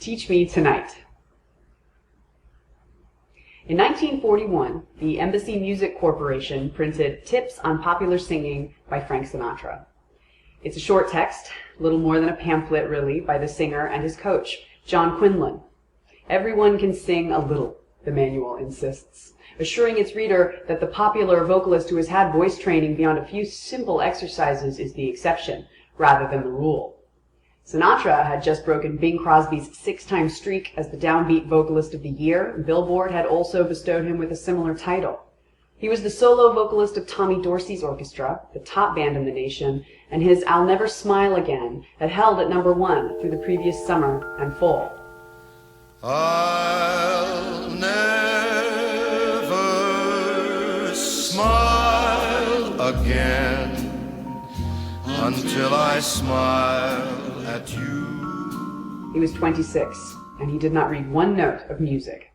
Teach Me Tonight. In 1941, the Embassy Music Corporation printed Tips on Popular Singing by Frank Sinatra. It's a short text, little more than a pamphlet really, by the singer and his coach, John Quinlan. Everyone can sing a little, the manual insists, assuring its reader that the popular vocalist who has had voice training beyond a few simple exercises is the exception, rather than the rule. Sinatra had just broken Bing Crosby's 6-time streak as the downbeat vocalist of the year, and Billboard had also bestowed him with a similar title. He was the solo vocalist of Tommy Dorsey's orchestra, the top band in the nation, and his I'll Never Smile Again had held at #1 through the previous summer and fall. I'll never smile again until I smile at you. He was 26, and he did not read one note of music.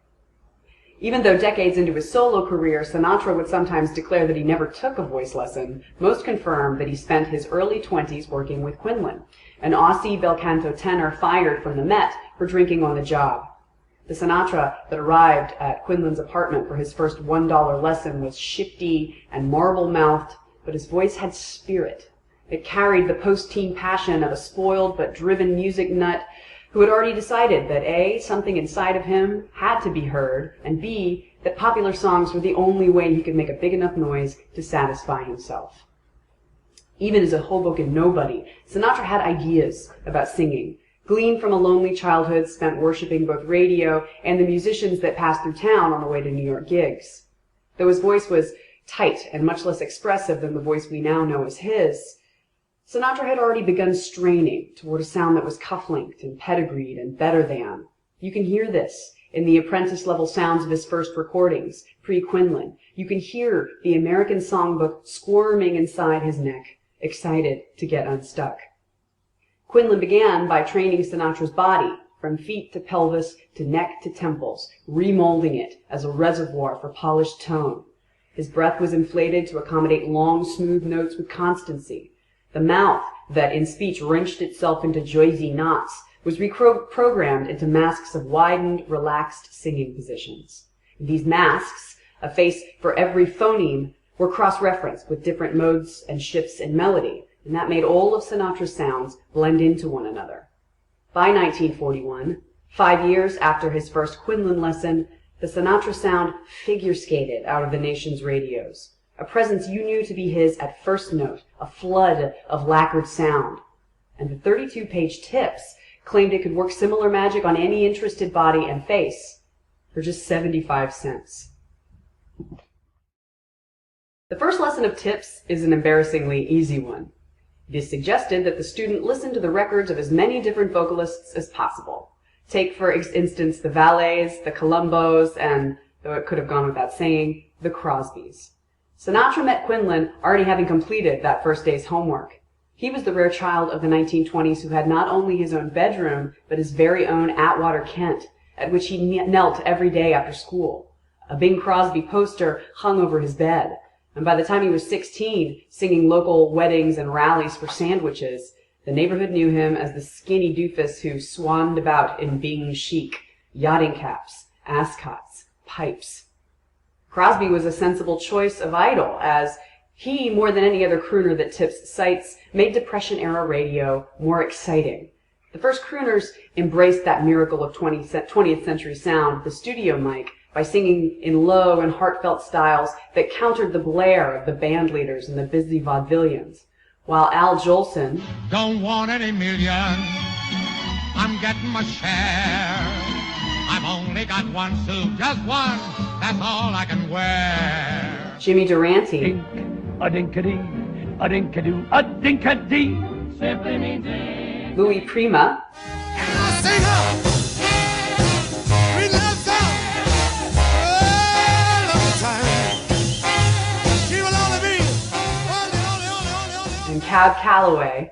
Even though decades into his solo career, Sinatra would sometimes declare that he never took a voice lesson, most confirm that he spent his early 20s working with Quinlan, an Aussie bel canto tenor fired from the Met for drinking on the job. The Sinatra that arrived at Quinlan's apartment for his first $1 lesson was shifty and marble-mouthed, but his voice had spirit. It carried the post-teen passion of a spoiled but driven music nut who had already decided that A, something inside of him had to be heard, and B, that popular songs were the only way he could make a big enough noise to satisfy himself. Even as a Hoboken nobody, Sinatra had ideas about singing, gleaned from a lonely childhood spent worshiping both radio and the musicians that passed through town on the way to New York gigs. Though his voice was tight and much less expressive than the voice we now know as his, Sinatra had already begun straining toward a sound that was cuff-linked and pedigreed and better than. You can hear this in the apprentice-level sounds of his first recordings, pre-Quinlan. You can hear the American songbook squirming inside his neck, excited to get unstuck. Quinlan began by training Sinatra's body, from feet to pelvis to neck to temples, remolding it as a reservoir for polished tone. His breath was inflated to accommodate long, smooth notes with constancy. The mouth, that in speech wrenched itself into joysy knots, was reprogrammed into masks of widened, relaxed singing positions. These masks, a face for every phoneme, were cross-referenced with different modes and shifts in melody, and that made all of Sinatra's sounds blend into one another. By 1941, 5 years after his first Quinlan lesson, the Sinatra sound figure-skated out of the nation's radios. A presence you knew to be his at first note, a flood of lacquered sound. And the 32-page Tips claimed it could work similar magic on any interested body and face for just 75 cents. The first lesson of Tips is an embarrassingly easy one. It is suggested that the student listen to the records of as many different vocalists as possible. Take, for instance, the Valets, the Columbos, and, though it could have gone without saying, the Crosbys. Sinatra met Quinlan already having completed that first day's homework. He was the rare child of the 1920s who had not only his own bedroom, but his very own Atwater, Kent, at which he knelt every day after school. A Bing Crosby poster hung over his bed, and by the time he was 16, singing local weddings and rallies for sandwiches, the neighborhood knew him as the skinny doofus who swanned about in Bing chic, yachting caps, ascots, pipes. Crosby was a sensible choice of idol, as he, more than any other crooner that Tips cites, made Depression-era radio more exciting. The first crooners embraced that miracle of 20th century sound, the studio mic, by singing in low and heartfelt styles that countered the blare of the band leaders and the busy vaudevillians. While Al Jolson don't want any million, I'm getting my share. I've only got one suit, just one, that's all I can wear. Jimmy Durante, Dink, a dinkity, a dinkadoo, a dinkadee, simply means ding. Louis Prima, And I sing up, we love song, all of the time. She will only be, only. and Cab Calloway.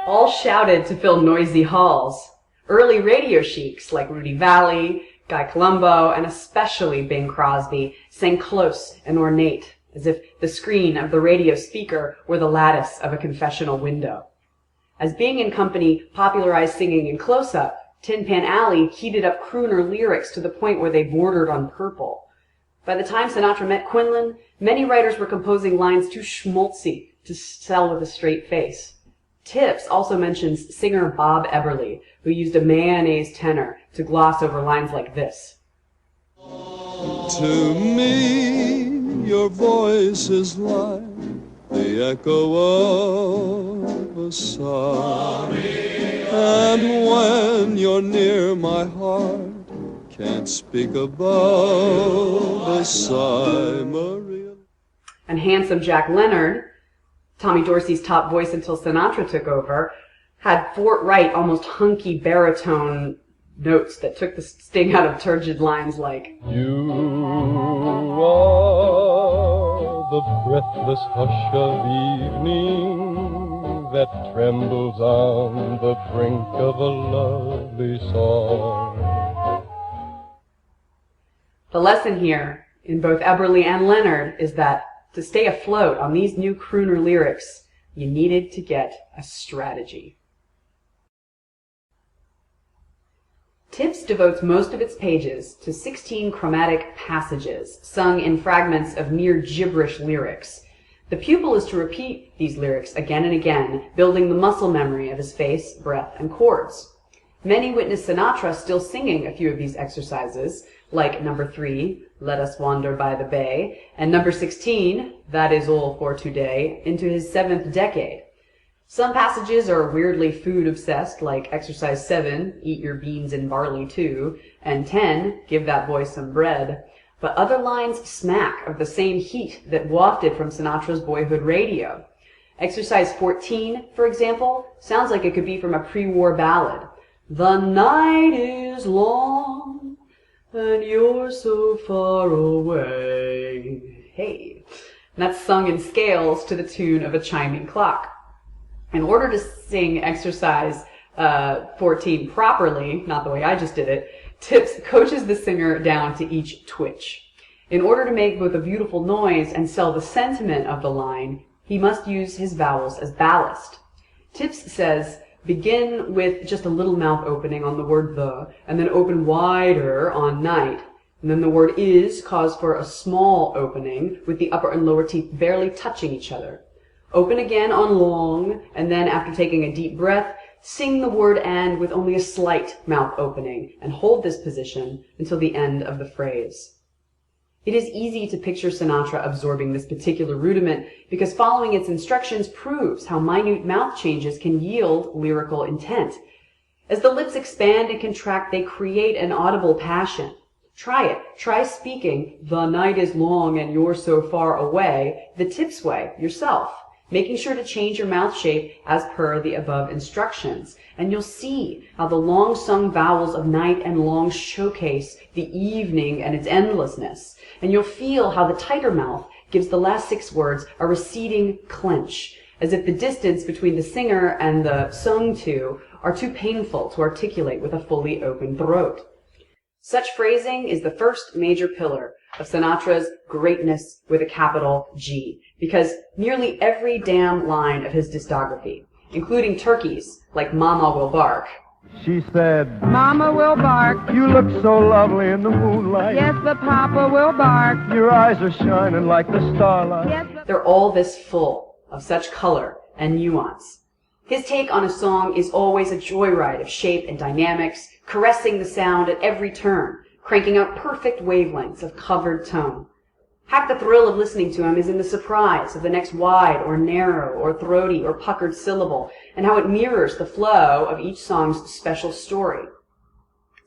All shouted to fill noisy halls. Early radio sheiks like Rudy Valley, Guy Colombo, and especially Bing Crosby sang close and ornate as if the screen of the radio speaker were the lattice of a confessional window. As Being and Company popularized singing in close-up, Tin Pan Alley heated up crooner lyrics to the point where they bordered on purple. By the time Sinatra met Quinlan, many writers were composing lines too schmaltzy to sell with a straight face. Tips also mentions singer Bob Eberly, who used a mayonnaise tenor to gloss over lines like this. To me, your voice is like the echo of a sigh. And when you're near, my heart can't speak above a sigh, Maria. And handsome Jack Leonard, Tommy Dorsey's top voice until Sinatra took over, had forthright, almost hunky baritone notes that took the sting out of turgid lines like, You are the breathless hush of evening that trembles on the brink of a lovely song. The lesson here, in both Eberly and Leonard, is that to stay afloat on these new crooner lyrics, you needed to get a strategy. Tips devotes most of its pages to 16 chromatic passages, sung in fragments of near gibberish lyrics. The pupil is to repeat these lyrics again and again, building the muscle memory of his face, breath, and chords. Many witness Sinatra still singing a few of these exercises, like number 3, Let Us Wander by the Bay, and number 16, That Is All for Today, into his 7th decade. Some passages are weirdly food-obsessed, like exercise 7, Eat Your Beans and Barley Too, and 10, Give That Boy Some Bread. But other lines smack of the same heat that wafted from Sinatra's boyhood radio. Exercise 14, for example, sounds like it could be from a pre-war ballad. The night is long, and you're so far away. Hey. And that's sung in scales to the tune of a chiming clock. In order to sing exercise 14 properly, not the way I just did it, Tips coaches the singer down to each twitch. In order to make both a beautiful noise and sell the sentiment of the line, he must use his vowels as ballast. Tips says, begin with just a little mouth opening on the word the, and then open wider on night. And then the word is calls for a small opening with the upper and lower teeth barely touching each other. Open again on long, and then after taking a deep breath, sing the word and with only a slight mouth opening, and hold this position until the end of the phrase. It is easy to picture Sinatra absorbing this particular rudiment because following its instructions proves how minute mouth changes can yield lyrical intent. As the lips expand and contract, they create an audible passion. Try it. Try speaking, the night is long and you're so far away, the Tips way, yourself, making sure to change your mouth shape as per the above instructions. And you'll see how the long-sung vowels of night and long showcase the evening and its endlessness. And you'll feel how the tighter mouth gives the last 6 words a receding clench, as if the distance between the singer and the sung to are too painful to articulate with a fully open throat. Such phrasing is the first major pillar of Sinatra's greatness with a capital G, because nearly every damn line of his discography, including turkeys like Mama Will Bark, She said, Mama will bark. You look so lovely in the moonlight. Yes, but Papa will bark. Your eyes are shining like the starlight. Yes, but... they're all this full of such color and nuance. His take on a song is always a joyride of shape and dynamics, caressing the sound at every turn, cranking out perfect wavelengths of covered tone. Half the thrill of listening to him is in the surprise of the next wide or narrow or throaty or puckered syllable, and how it mirrors the flow of each song's special story.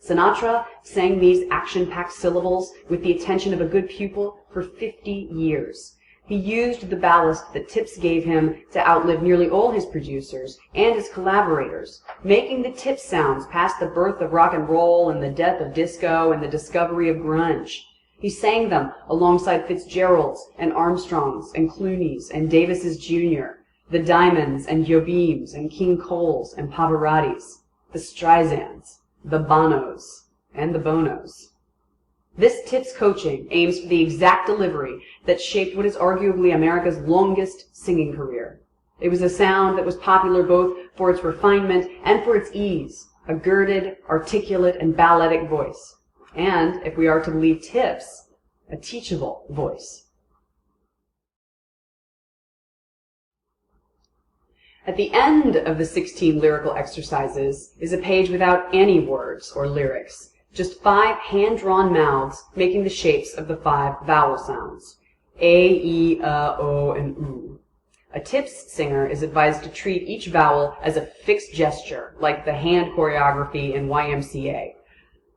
Sinatra sang these action-packed syllables with the attention of a good pupil for 50 years. He used the ballast that Tips gave him to outlive nearly all his producers and his collaborators, making the Tips sounds past the birth of rock and roll and the death of disco and the discovery of grunge. He sang them alongside Fitzgerald's and Armstrong's and Clooney's and Davis's Jr., the Diamonds and Jobeams and King Cole's and Pavarotti's, the Streisands, the Bonos, and the Bonos. This Tips coaching aims for the exact delivery that shaped what is arguably America's longest singing career. It was a sound that was popular both for its refinement and for its ease, a girded, articulate, and balletic voice. And, if we are to believe Tips, a teachable voice. At the end of the 16 lyrical exercises is a page without any words or lyrics, just 5 hand-drawn mouths making the shapes of the 5 vowel sounds, A, E, O, and U. A Tips singer is advised to treat each vowel as a fixed gesture, like the hand choreography in YMCA.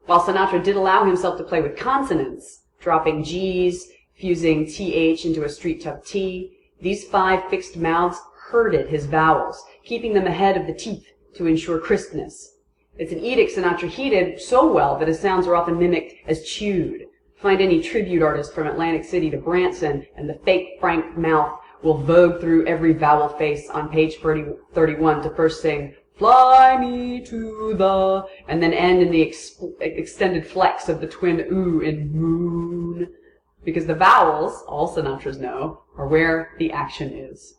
While Sinatra did allow himself to play with consonants, dropping G's, fusing TH into a street-tough T, these 5 fixed mouths herded his vowels, keeping them ahead of the teeth to ensure crispness. It's an edict Sinatra heeded so well that his sounds are often mimicked as chewed. Find any tribute artist from Atlantic City to Branson, and the fake frank mouth will vogue through every vowel face on page 31 to first sing, "Fly me to the," and then end in the extended flex of the twin oo in moon. Because the vowels, all Sinatras know, are where the action is.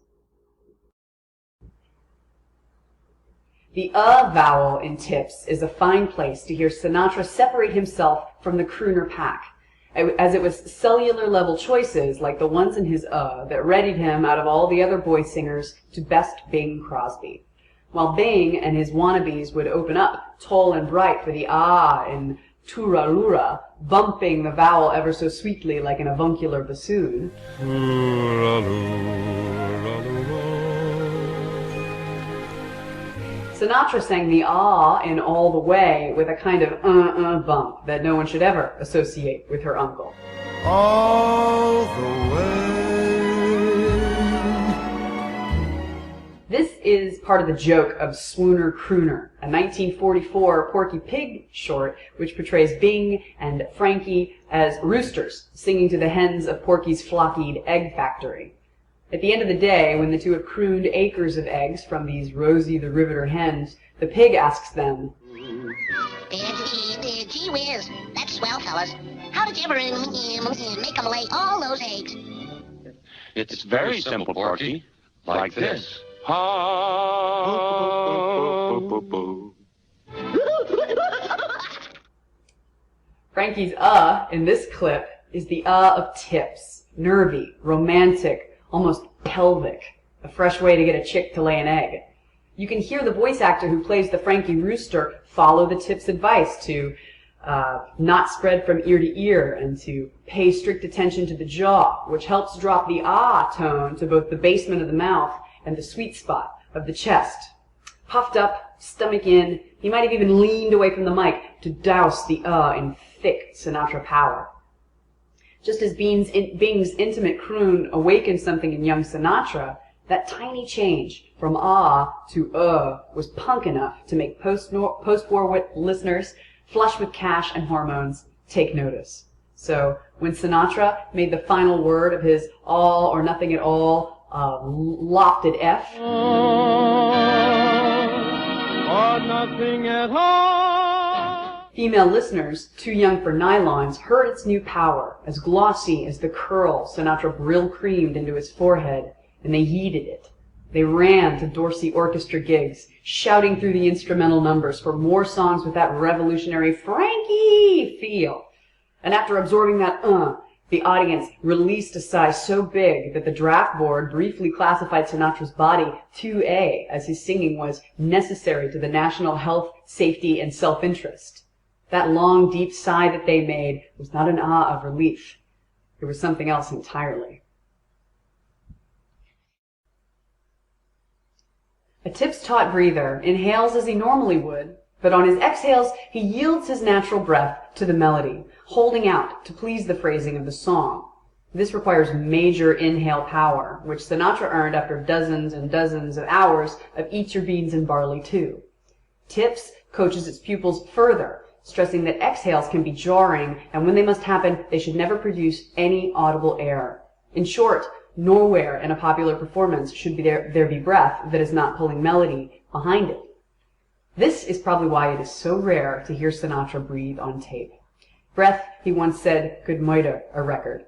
The vowel in Tips is a fine place to hear Sinatra separate himself from the crooner pack, as it was cellular level choices like the ones in his that readied him out of all the other boy singers to best Bing Crosby. While Bing and his wannabes would open up tall and bright for the in Turalura, bumping the vowel ever so sweetly like an avuncular bassoon. Sinatra sang the in All the Way with a kind of bump that no one should ever associate with her uncle. All the way. This is part of the joke of Swooner Crooner, a 1944 Porky Pig short which portrays Bing and Frankie as roosters singing to the hens of Porky's flock-eyed egg factory. At the end of the day, when the two have crooned acres of eggs from these Rosie the Riveter hens, the pig asks them, Gee whiz, that's swell, fellas. How did you ever make them lay all those eggs? It's very simple, Porky. Like this. Frankie's in this clip is the of Tips. Nervy, romantic, almost pelvic. A fresh way to get a chick to lay an egg. You can hear the voice actor who plays the Frankie rooster follow the Tips advice to not spread from ear to ear and to pay strict attention to the jaw, which helps drop the tone to both the basement of the mouth and the sweet spot of the chest. Puffed up, stomach in, he might have even leaned away from the mic to douse the in thick Sinatra power. Just as Bing's intimate croon awakened something in young Sinatra, that tiny change from to was punk enough to make post-war listeners, flush with cash and hormones, take notice. So when Sinatra made the final word of his all or nothing at all lofted F, or nothing at all, female listeners, too young for nylons, heard its new power, as glossy as the curl Sinatra brill-creamed into his forehead, and they heeded it. They ran to Dorsey orchestra gigs, shouting through the instrumental numbers for more songs with that revolutionary Frankie feel. And after absorbing that the audience released a sigh so big that the draft board briefly classified Sinatra's body 2A, as his singing was necessary to the national health, safety, and self-interest. That long, deep sigh that they made was not an of relief. It was something else entirely. A Tips-taught breather inhales as he normally would, but on his exhales he yields his natural breath to the melody, holding out to please the phrasing of the song. This requires major inhale power, which Sinatra earned after dozens and dozens of hours of eat your beans and barley too. Tips coaches its pupils further, stressing that exhales can be jarring, and when they must happen, they should never produce any audible air. In short, nowhere in a popular performance should there be breath that is not pulling melody behind it. This is probably why it is so rare to hear Sinatra breathe on tape. Breath, he once said, could moiter a record.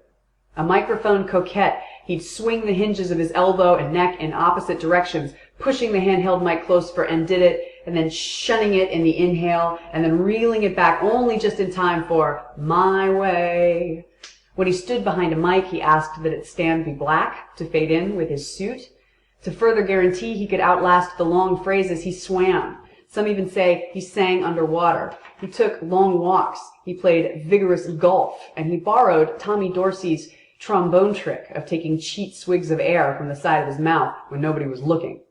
A microphone coquette, he'd swing the hinges of his elbow and neck in opposite directions, pushing the handheld mic close for and did it, and then shunning it in the inhale, and then reeling it back only just in time for My Way. When he stood behind a mic, he asked that its stand be black to fade in with his suit. To further guarantee he could outlast the long phrases, he swam. Some even say he sang underwater. He took long walks. He played vigorous golf, and he borrowed Tommy Dorsey's trombone trick of taking cheat swigs of air from the side of his mouth when nobody was looking.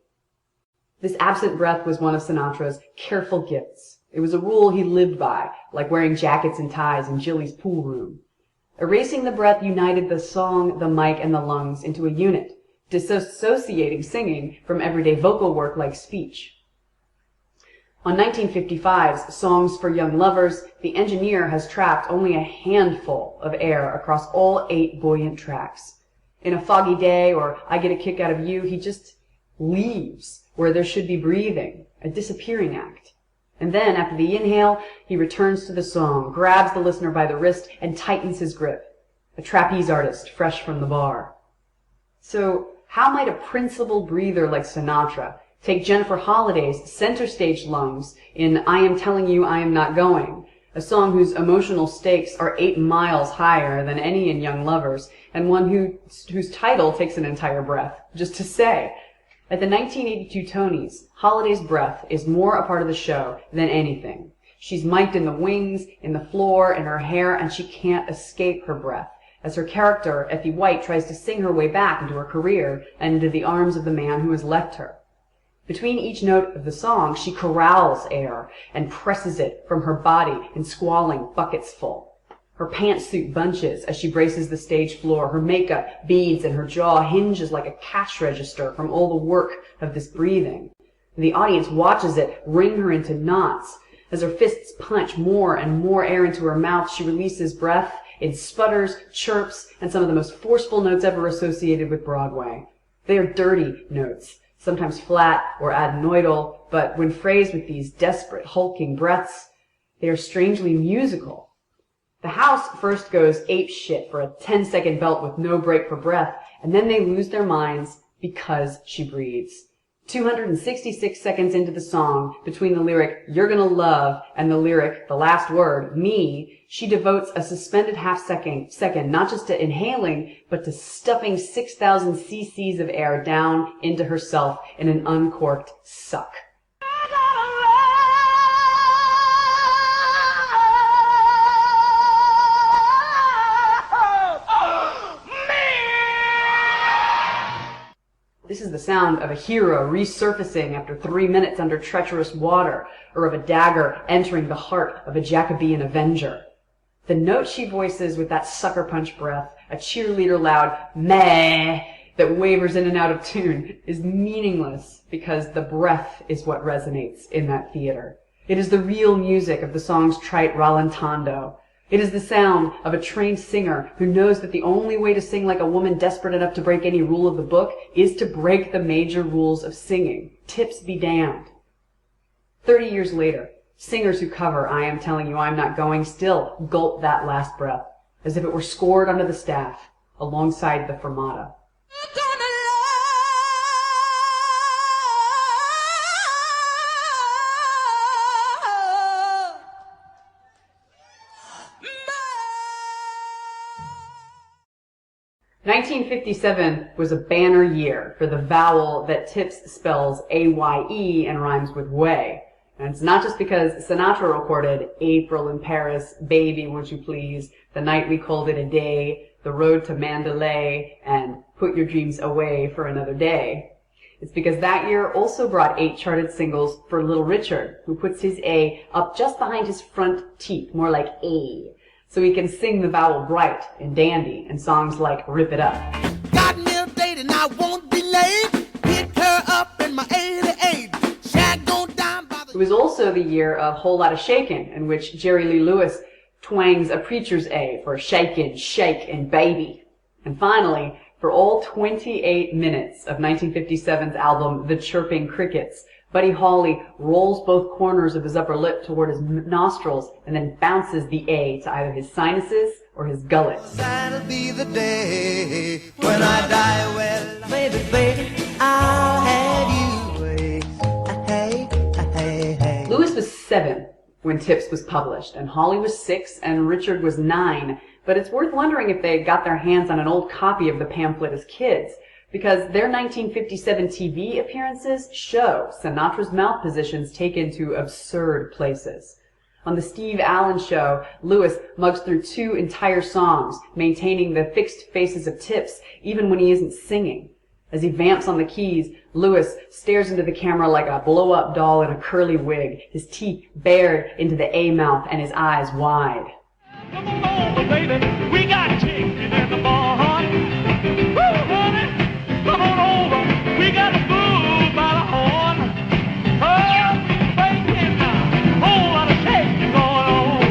This absent breath was one of Sinatra's careful gifts. It was a rule he lived by, like wearing jackets and ties in Jilly's pool room. Erasing the breath united the song, the mic, and the lungs into a unit, disassociating singing from everyday vocal work like speech. On 1955's Songs for Young Lovers, the engineer has trapped only a handful of air across all 8 buoyant tracks. In A Foggy Day or I Get a Kick Out of You, he just leaves where there should be breathing, a disappearing act. And then, after the inhale, he returns to the song, grabs the listener by the wrist, and tightens his grip. A trapeze artist fresh from the bar. So, how might a principled breather like Sinatra take Jennifer Holliday's center stage lungs in I Am Telling You I Am Not Going, a song whose emotional stakes are 8 miles higher than any in Young Lovers, and one whose title takes an entire breath, just to say. At the 1982 Tonys, Holliday's breath is more a part of the show than anything. She's mic'd in the wings, in the floor, in her hair, and she can't escape her breath, as her character, Effie White, tries to sing her way back into her career and into the arms of the man who has left her. Between each note of the song, she corrals air and presses it from her body in squalling buckets full. Her pantsuit bunches as she braces the stage floor. Her makeup beads and her jaw hinges like a cash register from all the work of this breathing. The audience watches it wring her into knots. As her fists punch more and more air into her mouth, she releases breath in sputters, chirps, and some of the most forceful notes ever associated with Broadway. They are dirty notes, sometimes flat or adenoidal, but when phrased with these desperate, hulking breaths, they are strangely musical. The house first goes apeshit for a 10-second belt with no break for breath, and then they lose their minds because she breathes. 266 seconds into the song, between the lyric, "You're gonna love," and the lyric, the last word, "me," she devotes a suspended half-second not just to inhaling, but to stuffing 6,000 cc's of air down into herself in an uncorked suck. This is the sound of a hero resurfacing after 3 minutes under treacherous water, or of a dagger entering the heart of a Jacobean avenger. The note she voices with that sucker punch breath, a cheerleader loud meh that wavers in and out of tune, is meaningless because the breath is what resonates in that theater. It is the real music of the song's trite rallentando. It is the sound of a trained singer who knows that the only way to sing like a woman desperate enough to break any rule of the book is to break the major rules of singing. Tips be damned. 30 years later, singers who cover I Am Telling You I'm Not Going still gulp that last breath, as if it were scored onto the staff, alongside the fermata. 1957 was a banner year for the vowel that Tips spells A-Y-E and rhymes with way. And it's not just because Sinatra recorded April in Paris, Baby Won't You Please, The Night We Called It a Day, The Road to Mandalay, and Put Your Dreams Away for Another Day. It's because that year also brought 8 charted singles for Little Richard, who puts his A up just behind his front teeth, more like A, so he can sing the vowel bright and dandy in songs like Rip It Up. Got me a date and I won't be late. Pick her up in my 88. Shag gon' down by the... It was also the year of Whole Lotta Shakin', in which Jerry Lee Lewis twangs a preacher's A for shakin', shake, and baby. And finally, for all 28 minutes of 1957's album The Chirping Crickets, Buddy Holly rolls both corners of his upper lip toward his nostrils and then bounces the A to either his sinuses or his gullet. That'll be the day when I die. Well, baby, baby, I'll have you. Hey. Louis was 7 when Tips was published, and Holly was 6 and Richard was 9, but it's worth wondering if they got their hands on an old copy of the pamphlet as kids, because their 1957 TV appearances show Sinatra's mouth positions taken to absurd places. On the Steve Allen Show, Louis mugs through 2 entire songs, maintaining the fixed faces of Tips even when he isn't singing. As he vamps on the keys, Louis stares into the camera like a blow-up doll in a curly wig, his teeth bared into the A mouth and his eyes wide. Come on over, baby. We got chicken in the barn. Woo, honey. Come on over. We got a bull by the horn. Oh, bacon now. Whole lot of shaking going on.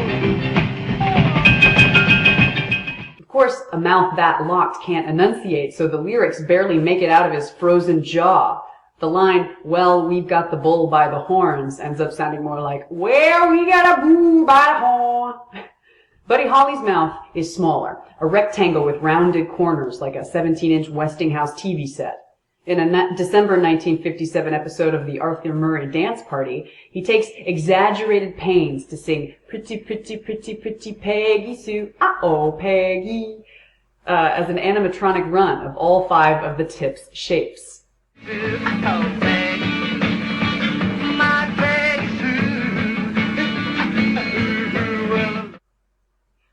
Of course, a mouth that locked can't enunciate, so the lyrics barely make it out of his frozen jaw. The line, well, we've got the bull by the horns, ends up sounding more like, well, we got a bull by the horn. Buddy Holly's mouth is smaller, a rectangle with rounded corners like a 17-inch Westinghouse TV set. In a December 1957 episode of the Arthur Murray Dance Party, he takes exaggerated pains to sing Pretty, pretty, pretty, pretty Peggy Sue, uh-oh, Peggy, as an animatronic run of all 5 of the Tips shapes.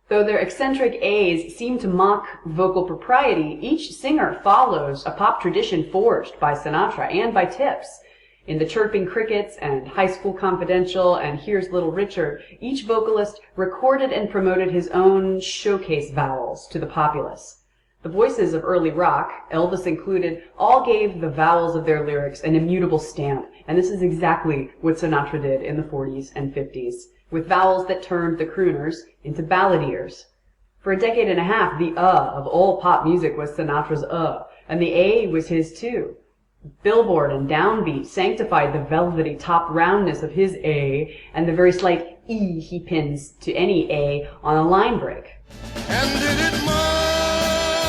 Though their eccentric A's seem to mock vocal propriety, each singer follows a pop tradition forged by Sinatra and by Tips. In The Chirping Crickets and High School Confidential and Here's Little Richard, each vocalist recorded and promoted his own showcase vowels to the populace. The voices of early rock, Elvis included, all gave the vowels of their lyrics an immutable stamp, and this is exactly what Sinatra did in the 40s and 50s. With vowels that turned the crooners into balladeers. For a decade and a half, the of all pop music was Sinatra's and the A was his too. Billboard and Downbeat sanctified the velvety top roundness of his A and the very slight E he pins to any A on a line break. And did it my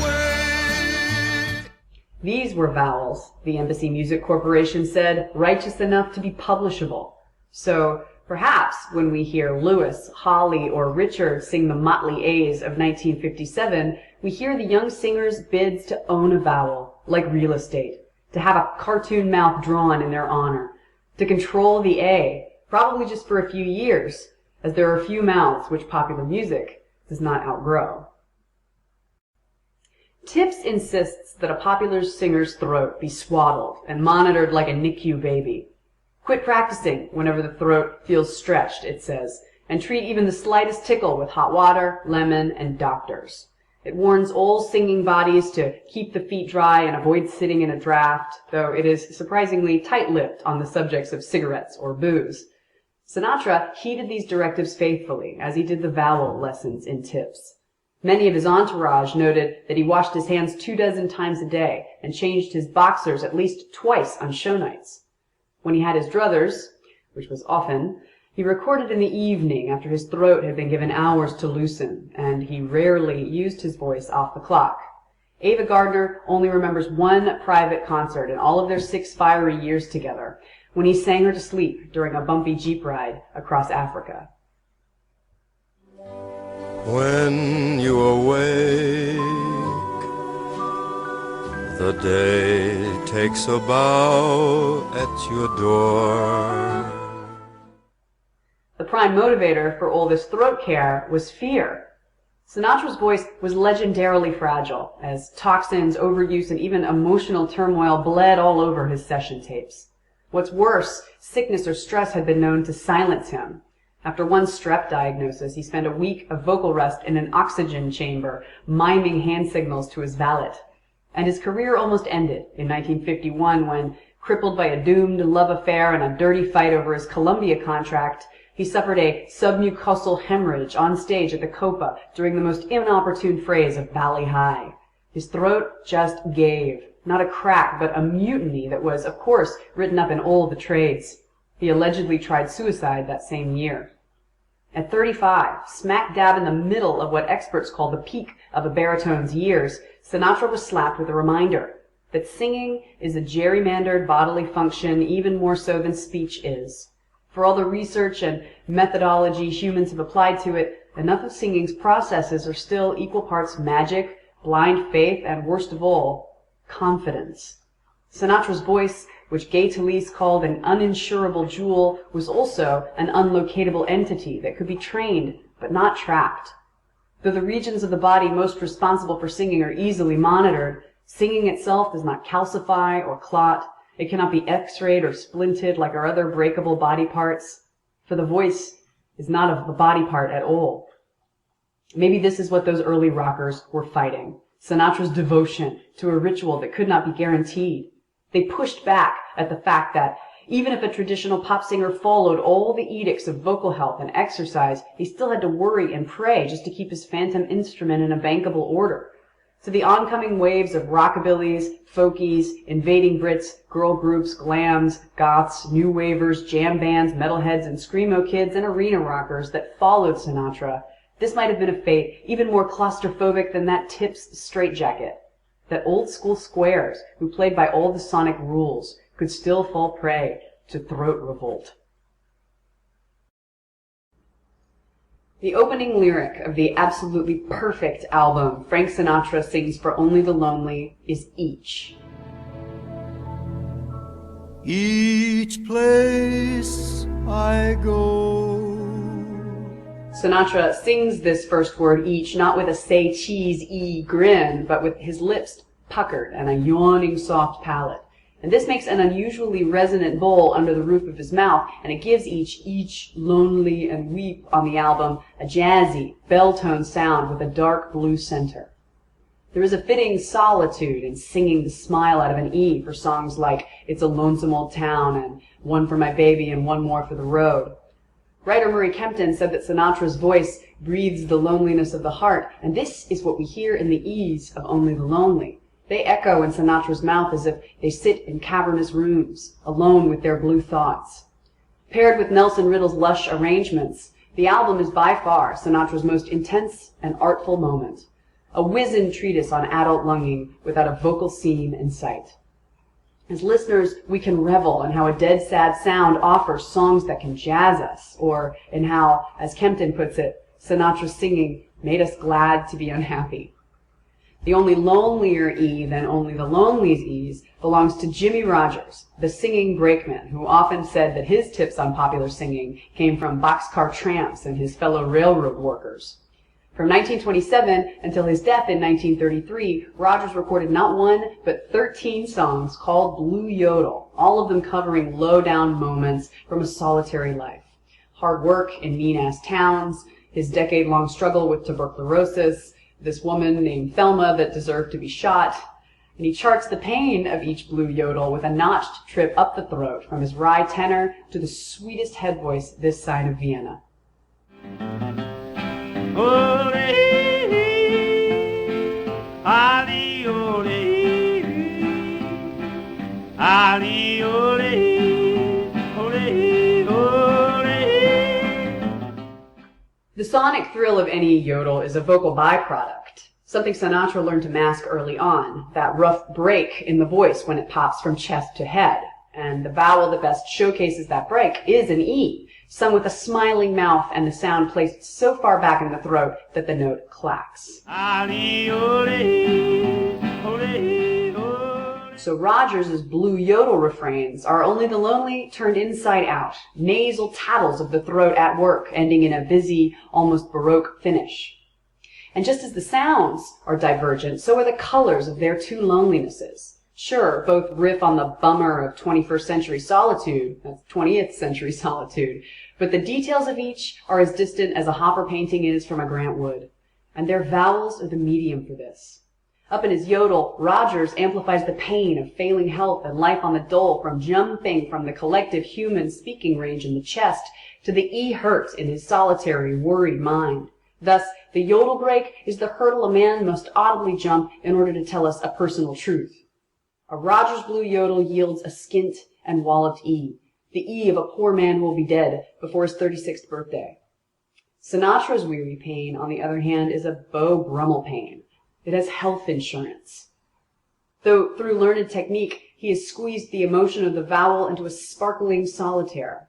way. These were vowels, the Embassy Music Corporation said, righteous enough to be publishable. So, perhaps when we hear Louis, Holly, or Richard sing the motley A's of 1957, we hear the young singers' bids to own a vowel, like real estate, to have a cartoon mouth drawn in their honor, to control the A, probably just for a few years, as there are few mouths which popular music does not outgrow. Tips insists that a popular singer's throat be swaddled and monitored like a NICU baby. Quit practicing whenever the throat feels stretched, it says, and treat even the slightest tickle with hot water, lemon, and doctors. It warns all singing bodies to keep the feet dry and avoid sitting in a draft, though it is surprisingly tight-lipped on the subjects of cigarettes or booze. Sinatra heeded these directives faithfully, as he did the vowel lessons in Tips. Many of his entourage noted that he washed his hands 24 times a day and changed his boxers at least twice on show nights. When he had his druthers, which was often, he recorded in the evening after his throat had been given hours to loosen, and he rarely used his voice off the clock. Ava Gardner only remembers one private concert in all of their 6 fiery years together, when he sang her to sleep during a bumpy jeep ride across Africa. When you awake, the day takes a bow at your door. The prime motivator for all this throat care was fear. Sinatra's voice was legendarily fragile, as toxins, overuse, and even emotional turmoil bled all over his session tapes. What's worse, sickness or stress had been known to silence him. After one strep diagnosis, he spent a week of vocal rest in an oxygen chamber, miming hand signals to his valet. And his career almost ended in 1951 when, crippled by a doomed love affair and a dirty fight over his Columbia contract, he suffered a submucosal hemorrhage on stage at the Copa during the most inopportune phrase of Bally High. His throat just gave, Not a crack, but a mutiny that was, of course, written up in all the trades. He allegedly tried suicide that same year. At 35, smack dab in the middle of what experts call the peak of a baritone's years, Sinatra was slapped with a reminder that singing is a gerrymandered bodily function even more so than speech is. For all the research and methodology humans have applied to it, enough of singing's processes are still equal parts magic, blind faith, and worst of all, confidence. Sinatra's voice, which Gay Talese called an uninsurable jewel, was also an unlocatable entity that could be trained but not trapped. Though the regions of the body most responsible for singing are easily monitored, singing itself does not calcify or clot. It cannot be x-rayed or splinted like our other breakable body parts, for the voice is not a body part at all. Maybe this is what those early rockers were fighting, Sinatra's devotion to a ritual that could not be guaranteed. They pushed back at the fact that even if a traditional pop singer followed all the edicts of vocal health and exercise, he still had to worry and pray just to keep his phantom instrument in a bankable order. So the oncoming waves of rockabillys, folkies, invading Brits, girl groups, glams, goths, new wavers, jam bands, metalheads, and screamo kids and arena rockers that followed Sinatra, this might have been a fate even more claustrophobic than that Tip's straitjacket. That old school squares, who played by all the sonic rules, could still fall prey to throat revolt. The opening lyric of the absolutely perfect album Frank Sinatra Sings for Only the Lonely is Each. Each place I go. Sinatra sings this first word, each, not with a say cheese-y grin, but with his lips puckered and a yawning soft palate. And this makes an unusually resonant bowl under the roof of his mouth, and it gives each, lonely, and weep on the album a jazzy, bell-tone sound with a dark blue center. There is a fitting solitude in singing the smile out of an E for songs like It's a Lonesome Old Town and One for My Baby and One More for the Road. Writer Murray Kempton said that Sinatra's voice breathes the loneliness of the heart, and this is what we hear in the E's of Only the Lonely. They echo in Sinatra's mouth as if they sit in cavernous rooms, alone with their blue thoughts. Paired with Nelson Riddle's lush arrangements, the album is by far Sinatra's most intense and artful moment, a wizened treatise on adult longing without a vocal seam in sight. As listeners, we can revel in how a dead sad sound offers songs that can jazz us, or in how, as Kempton puts it, Sinatra's singing made us glad to be unhappy. The only lonelier E than Only the Lonely's E's belongs to Jimmie Rodgers, the singing brakeman, who often said that his tips on popular singing came from boxcar tramps and his fellow railroad workers. From 1927 until his death in 1933, Rodgers recorded not one, but 13 songs called Blue Yodel, all of them covering low-down moments from a solitary life. Hard work in mean-ass towns, his decade-long struggle with tuberculosis, this woman named Thelma that deserved to be shot, and he charts the pain of each blue yodel with a notched trip up the throat from his wry tenor to the sweetest head voice this side of Vienna. Ole, ali, ole, ali, ole, ole, ole. The sonic thrill of any yodel is a vocal byproduct, something Sinatra learned to mask early on, that rough break in the voice when it pops from chest to head. And the vowel that best showcases that break is an E, sung with a smiling mouth and the sound placed so far back in the throat that the note clacks. So Rodgers' blue yodel refrains are Only the Lonely turned inside out, nasal tattles of the throat at work, ending in a busy, almost baroque finish. And just as the sounds are divergent, so are the colors of their two lonelinesses. Sure, both riff on the bummer of 21st century solitude, that's 20th century solitude, but the details of each are as distant as a Hopper painting is from a Grant Wood, and their vowels are the medium for this. Up in his yodel, Rodgers amplifies the pain of failing health and life on the dole from jumping from the collective human speaking range in the chest to the E hurt in his solitary, worried mind. Thus, the yodel break is the hurdle a man must audibly jump in order to tell us a personal truth. A Rogers blue yodel yields a skint and walloped E, the E of a poor man who will be dead before his 36th birthday. Sinatra's weary pain, on the other hand, is a Beau Brummel pain. It has health insurance. Though through learned technique, he has squeezed the emotion of the vowel into a sparkling solitaire.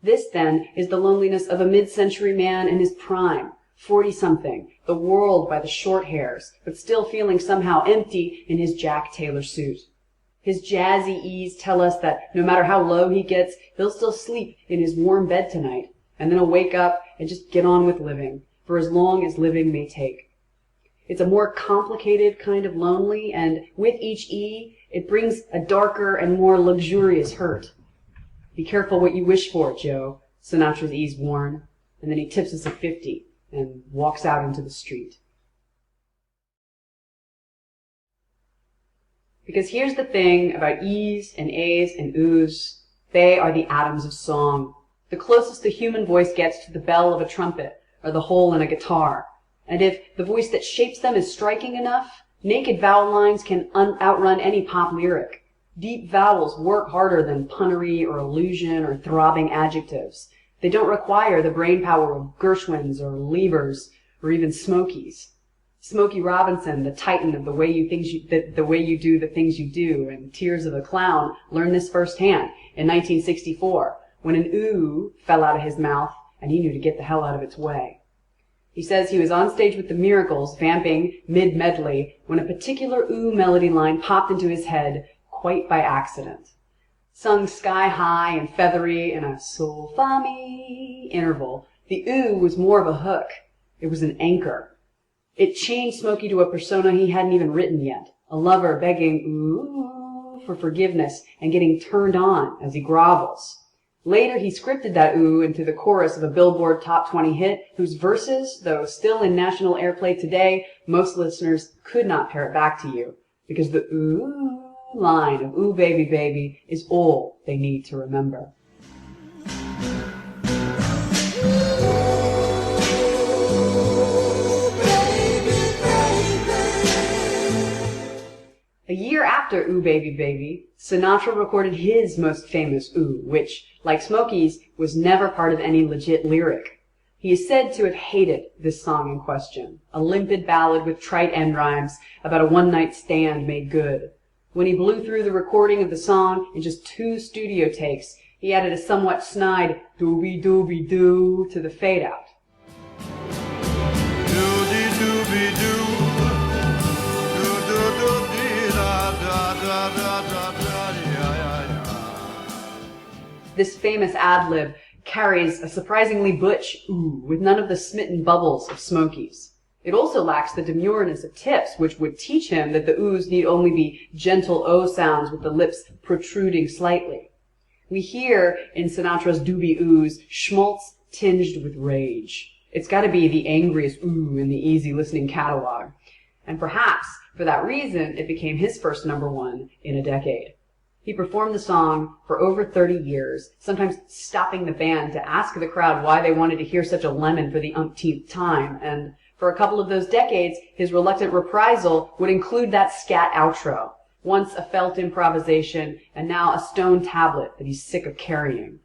This, then, is the loneliness of a mid-century man in his prime, 40-something, the world by the short hairs, but still feeling somehow empty in his Jack Taylor suit. His jazzy E's tell us that no matter how low he gets, he'll still sleep in his warm bed tonight, and then he'll wake up and just get on with living, for as long as living may take. It's a more complicated kind of lonely, and with each E, it brings a darker and more luxurious hurt. Be careful what you wish for, Joe, Sinatra's E's warn, and then he tips us a 50 and walks out into the street. Because here's the thing about E's and A's and Oo's, they are the atoms of song, the closest the human voice gets to the bell of a trumpet or the hole in a guitar. And if the voice that shapes them is striking enough, naked vowel lines can outrun any pop lyric. Deep vowels work harder than punnery or illusion or throbbing adjectives. They don't require the brain power of Gershwins or Liebers or even Smokies. Smokey Robinson, the titan of the way you do the things you do, and Tears of a Clown learned this firsthand in 1964 when an ooh fell out of his mouth and he knew to get the hell out of its way. He says he was on stage with the Miracles, vamping mid-medley, when a particular ooh melody line popped into his head quite by accident. Sung sky-high and feathery in a sol-fa-mi interval, the ooh was more of a hook. It was an anchor. It chained Smokey to a persona he hadn't even written yet, a lover begging ooh for forgiveness and getting turned on as he grovels. Later, he scripted that ooh into the chorus of a Billboard Top 20 hit, whose verses, though still in national airplay today, most listeners could not pair it back to you, because the ooh line of ooh baby baby is all they need to remember. A year after Ooh Baby Baby, Sinatra recorded his most famous ooh, which, like Smokey's, was never part of any legit lyric. He is said to have hated this song in question, a limpid ballad with trite end rhymes about a one-night stand made good. When he blew through the recording of the song in just 2 studio takes, he added a somewhat snide dooby-dooby-doo to the fade-out. This famous ad-lib carries a surprisingly butch ooh with none of the smitten bubbles of Smokey's. It also lacks the demureness of Tip's, which would teach him that the oohs need only be gentle O sounds with the lips protruding slightly. We hear in Sinatra's doobie oohs schmaltz tinged with rage. It's got to be the angriest ooh in the easy listening catalog. And perhaps, for that reason, it became his first #1 in a decade. He performed the song for over 30 years, sometimes stopping the band to ask the crowd why they wanted to hear such a lemon for the umpteenth time, and for a couple of those decades, his reluctant reprisal would include that scat outro, once a felt improvisation and now a stone tablet that he's sick of carrying.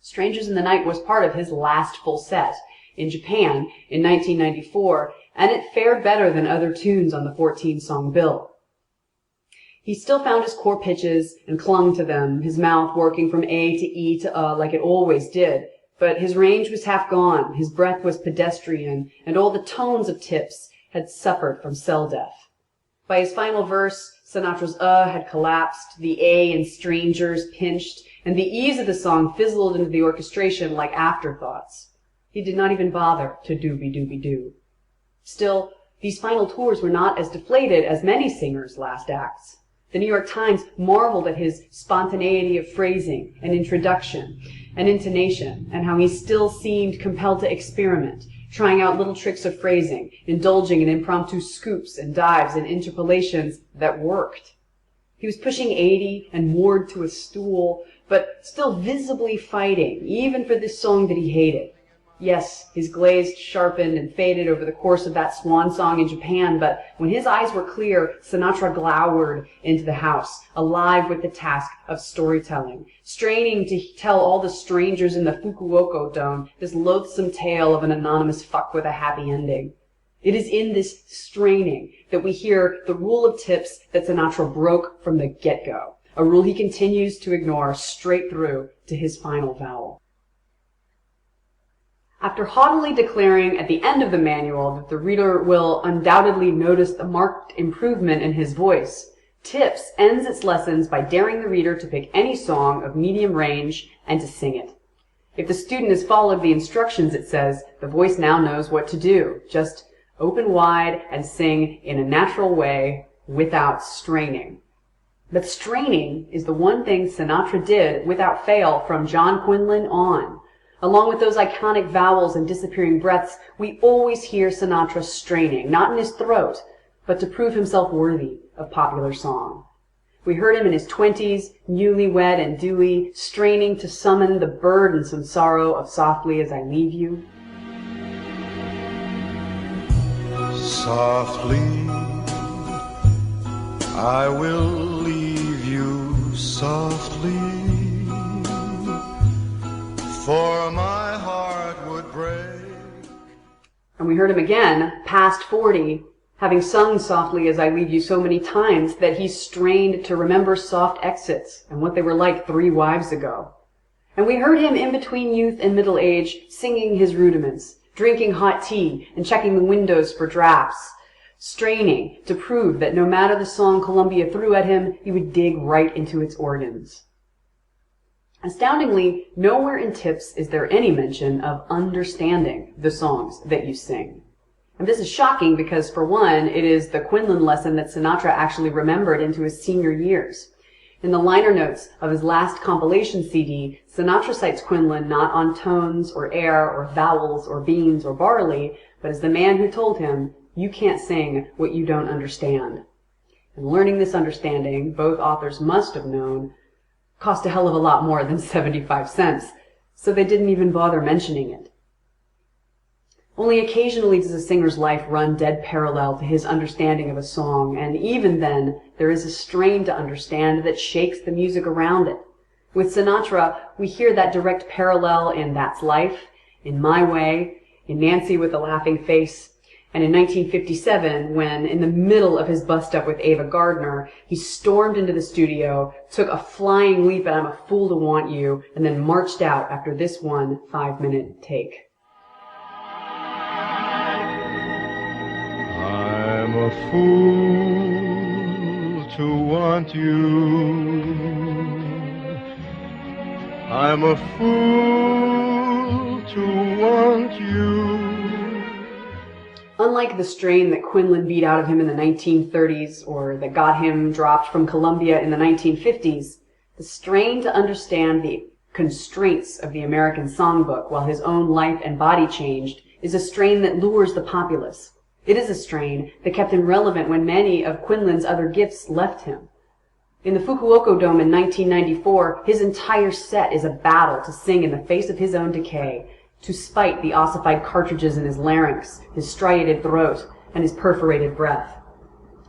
Strangers in the Night was part of his last full set in Japan in 1994, and it fared better than other tunes on the 14-song bill. He still found his core pitches and clung to them, his mouth working from A to E to like it always did. But his range was half gone, his breath was pedestrian, and all the tones of Tip's had suffered from cell death. By his final verse, Sinatra's had collapsed, the A in Strangers pinched, and the E's of the song fizzled into the orchestration like afterthoughts. He did not even bother to doobie-doobie-doo. Still, these final tours were not as deflated as many singers' last acts. The New York Times marveled at his spontaneity of phrasing and introduction and intonation, and how he still seemed compelled to experiment, trying out little tricks of phrasing, indulging in impromptu scoops and dives and interpolations that worked. He was pushing 80 and moored to a stool, but still visibly fighting, even for this song that he hated. Yes, his glaze sharpened and faded over the course of that swan song in Japan, but when his eyes were clear, Sinatra glowered into the house, alive with the task of storytelling, straining to tell all the strangers in the Fukuoka Dome this loathsome tale of an anonymous fuck with a happy ending. It is in this straining that we hear the rule of tips that Sinatra broke from the get-go, a rule he continues to ignore straight through to his final vowel. After haughtily declaring at the end of the manual that the reader will undoubtedly notice the marked improvement in his voice, Tips ends its lessons by daring the reader to pick any song of medium range and to sing it. If the student has followed the instructions, it says, the voice now knows what to do. Just open wide and sing in a natural way without straining. But straining is the one thing Sinatra did without fail from John Quinlan on. Along with those iconic vowels and disappearing breaths, we always hear Sinatra straining, not in his throat, but to prove himself worthy of popular song. We heard him in his 20s, newlywed and dewy, straining to summon the burdensome sorrow of Softly As I Leave You. Softly, I will leave you softly, for my heart would break. And we heard him again, past 40, having sung Softly As I Leave You so many times that he strained to remember soft exits and what they were like 3 wives ago. And we heard him in between youth and middle age singing his rudiments, drinking hot tea and checking the windows for drafts, straining to prove that no matter the song Columbia threw at him, he would dig right into its organs. Astoundingly, nowhere in Tips is there any mention of understanding the songs that you sing. And this is shocking because, for one, it is the Quinlan lesson that Sinatra actually remembered into his senior years. In the liner notes of his last compilation CD, Sinatra cites Quinlan not on tones or air or vowels or beans or barley, but as the man who told him, "You can't sing what you don't understand." And learning this understanding, both authors must have known, cost a hell of a lot more than 75 cents, so they didn't even bother mentioning it. Only occasionally does a singer's life run dead parallel to his understanding of a song, and even then, there is a strain to understand that shakes the music around it. With Sinatra, we hear that direct parallel in That's Life, in My Way, in Nancy with a Laughing Face, and in 1957, when, in the middle of his bust-up with Ava Gardner, he stormed into the studio, took a flying leap at I'm a Fool to Want You, and then marched out after this one 5-minute take. I'm a fool to want you. I'm a fool to want you. Unlike the strain that Quinlan beat out of him in the 1930s or that got him dropped from Columbia in the 1950s, the strain to understand the constraints of the American songbook while his own life and body changed is a strain that lures the populace. It is a strain that kept him relevant when many of Quinlan's other gifts left him. In the Fukuoka Dome in 1994, his entire set is a battle to sing in the face of his own decay, to spite the ossified cartridges in his larynx, his striated throat, and his perforated breath.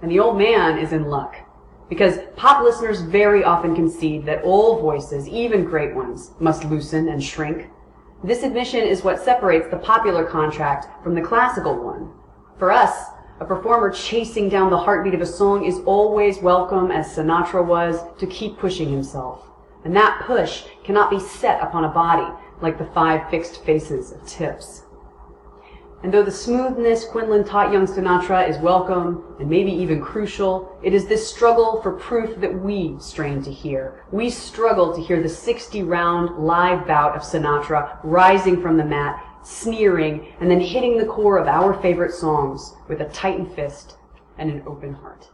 And the old man is in luck, because pop listeners very often concede that all voices, even great ones, must loosen and shrink. This admission is what separates the popular contract from the classical one. For us, a performer chasing down the heartbeat of a song is always welcome, as Sinatra was, to keep pushing himself. And that push cannot be set upon a body, like the 5 fixed faces of Tips. And though the smoothness Quinlan taught young Sinatra is welcome, and maybe even crucial, it is this struggle for proof that we strain to hear. We struggle to hear the 60-round live bout of Sinatra rising from the mat, sneering, and then hitting the core of our favorite songs with a tightened fist and an open heart.